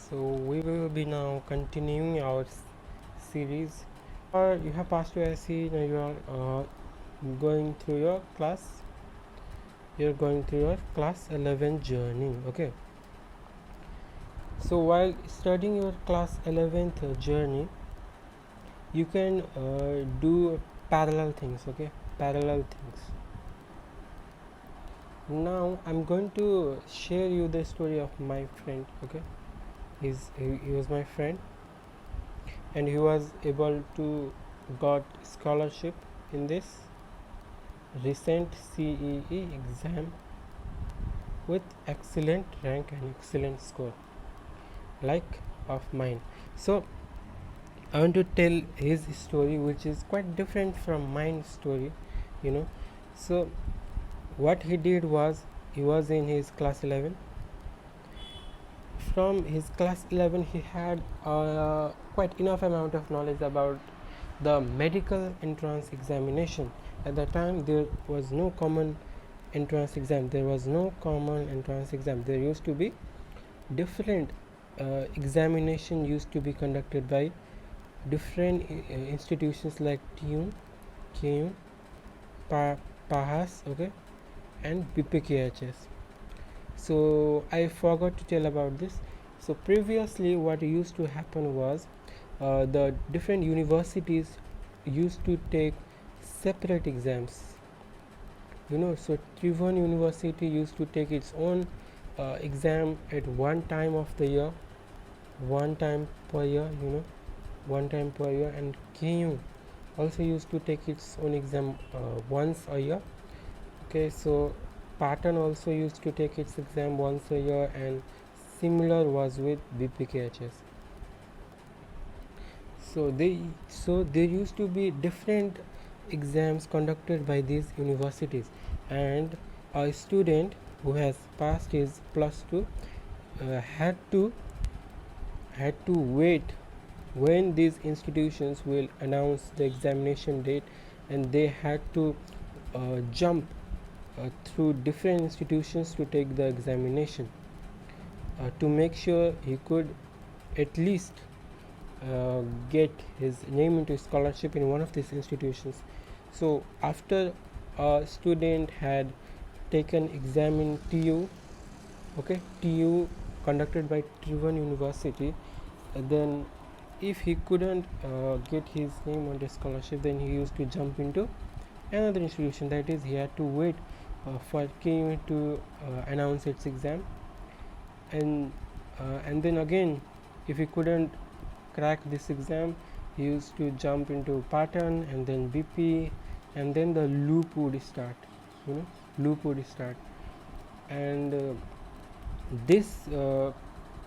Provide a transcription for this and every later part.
So we will be now continuing our series. Or you have passed your SE, now you are going through your class. You're going through your class 11 journey. Okay. So while studying your class 11th journey, you can do parallel things. Okay, parallel things. Now I'm going to share you the story of my friend. Okay, he was my friend, and he was able to got scholarship in this recent CEE exam with excellent rank and excellent score like of mine. So I want to tell his story, which is quite different from mine story, you know. So what he did was, he was in his class 11. From his class 11 he had quite enough amount of knowledge about the medical entrance examination. At that time there was no common entrance exam. There used to be different examination used to be conducted by different institutions like TUN, KUN, PAHAS, okay, and BPKHS. So I forgot to tell about this. So previously what used to happen was, the different universities used to take separate exams, so Trivandrum University used to take its own exam at one time of the year, one time per year, and KU also used to take its own exam once a year. Okay, so Patan also used to take its exam once a year, and similar was with BPKHS. So there used to be different exams conducted by these universities, and a student who has passed his +2 had to wait when these institutions will announce the examination date, and they had to jump through different institutions to take the examination, to make sure he could at least get his name into scholarship in one of these institutions. So after a student had taken exam in TU, TU conducted by Trivandrum University, then if he couldn't get his name on the scholarship, then he used to jump into another institution. That is, he had to wait for KU to announce its exam, and then again, if he couldn't crack this exam, he used to jump into Patan, and then BP, and then the loop would start. And this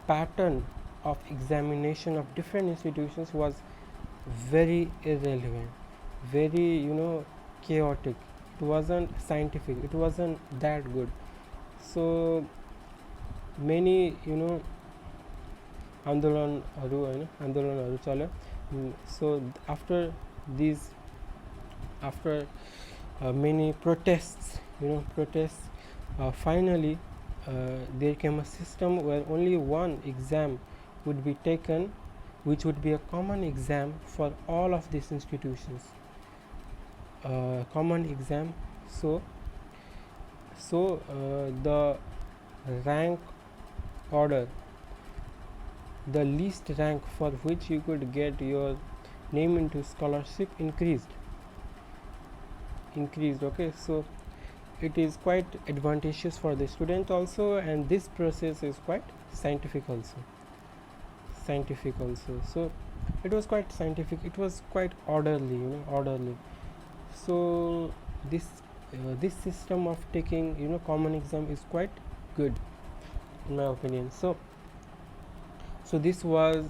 pattern of examination of different institutions was very irrelevant, very chaotic. It wasn't scientific, it wasn't that good. So many आन्दोलनहरू चल्यो. So after many protests, finally there came a system where only one exam would be taken, which would be a common exam for all of these institutions. Common exam. So the rank order, the least rank for which you could get your name into scholarship increased. Okay, so it is quite advantageous for the student also, and this process is quite scientific also. So it was quite scientific, it was quite orderly. So this system of taking common exam is quite good in my opinion. So this was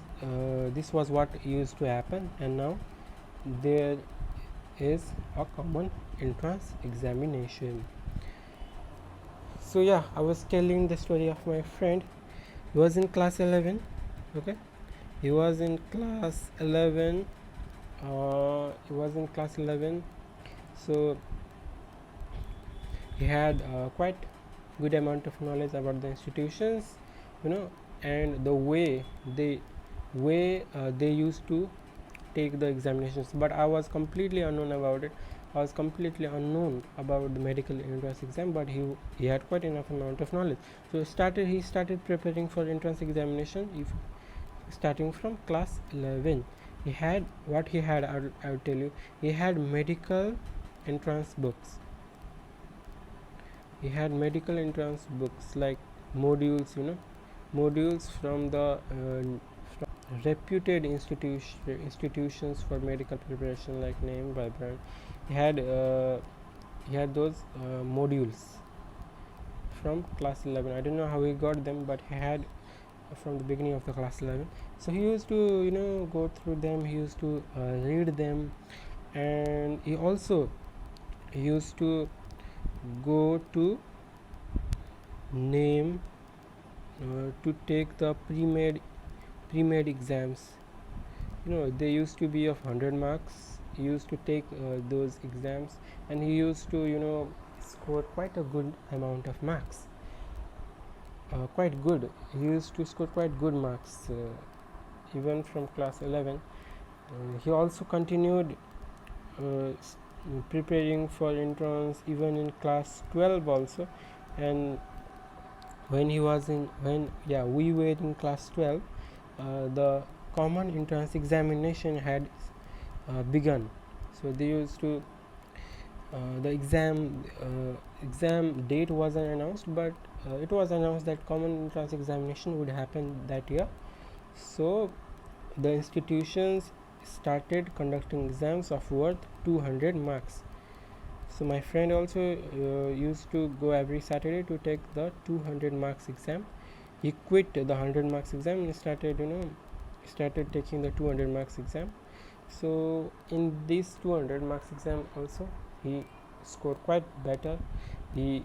what used to happen, and now there is a common entrance examination. So yeah, I was telling the story of my friend. He was in class 11. Okay, he was in class 11. So he had quite good amount of knowledge about the institutions. and the way they used to take the examinations, but I was completely unknown about it. I was completely unknown about the medical entrance exam, but he had quite enough amount of knowledge. So he started preparing for entrance examination. If starting from class 11, he had what he had. I'll tell you. He had medical entrance books. He had medical entrance books like modules, modules from the reputed institutions for medical preparation, like name by brand. He had those modules from class 11. I don't know how he got them, but he had from the beginning of the class 11. So he used to go through them. He used to read them, and he also used to go to name to take the pre-med exams. They used to be of 100 marks. He used to take those exams, and he used to score quite a good amount of marks. Quite good. He used to score quite good marks even from class 11. He also continued preparing for entrance even in class 12 also. And when we were in class 12, the common entrance examination had begun. So they used to the exam date wasn't announced, but it was announced that common entrance examination would happen that year. So the institutions started conducting exams of worth 200 marks. So my friend also used to go every Saturday to take the 200 marks exam. He quit the 100 marks exam and started taking the 200 marks exam. So in this 200 marks exam also he scored quite better. He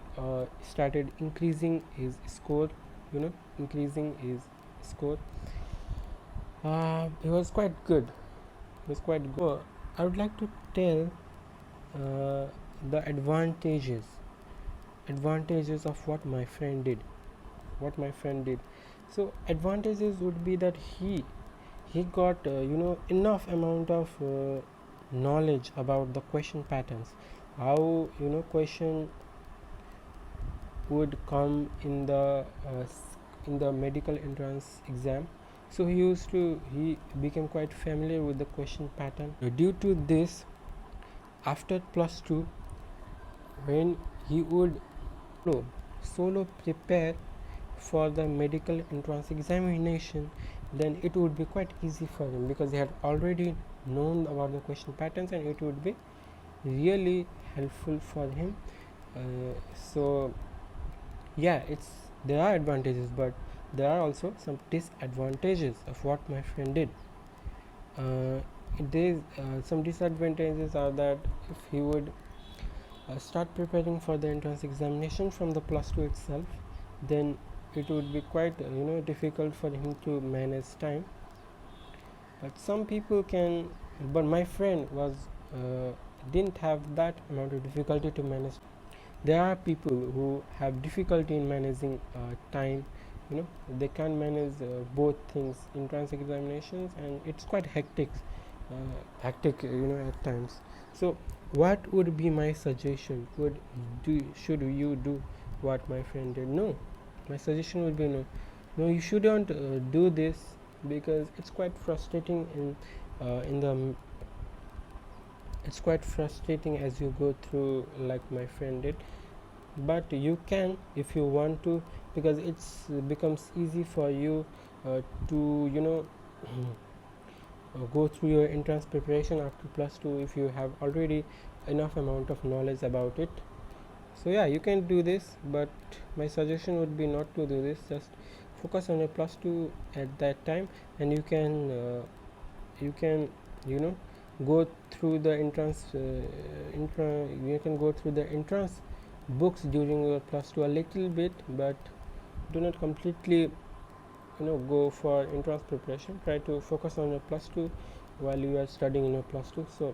started increasing his score. It was quite good. I would like to tell the advantages of what my friend did. So advantages would be that he got enough amount of knowledge about the question patterns, how question would come in the medical entrance exam. So he became quite familiar with the question pattern. Due to this, after plus 2, when he would solo prepare for the medical entrance examination, then it would be quite easy for him, because he had already known about the question patterns, and it would be really helpful for him. So yeah, there are advantages, but there are also some disadvantages of what my friend did. Some disadvantages are that if he would start preparing for the entrance examination from the plus 2 itself, then it would be quite difficult for him to manage time. But some people can, but my friend didn't have that amount of difficulty to manage. There are people who have difficulty in managing time. They can't manage both things, entrance examinations, and it's quite hectic at times. So what would be my suggestion? Should you do what my friend did? No, my suggestion would be no, you shouldn't do this, because it's quite frustrating it's quite frustrating as you go through, like my friend did. But you can, if you want to, because it's becomes easy for you to go through your entrance preparation after plus 2 if you have already enough amount of knowledge about it. So yeah, you can do this, but my suggestion would be not to do this. Just focus on your plus 2 at that time, and you can go through the entrance you can go through the entrance books during your plus 2 a little bit, but do not completely go for entrance preparation. Try to focus on your plus 2 while you are studying in your plus 2. So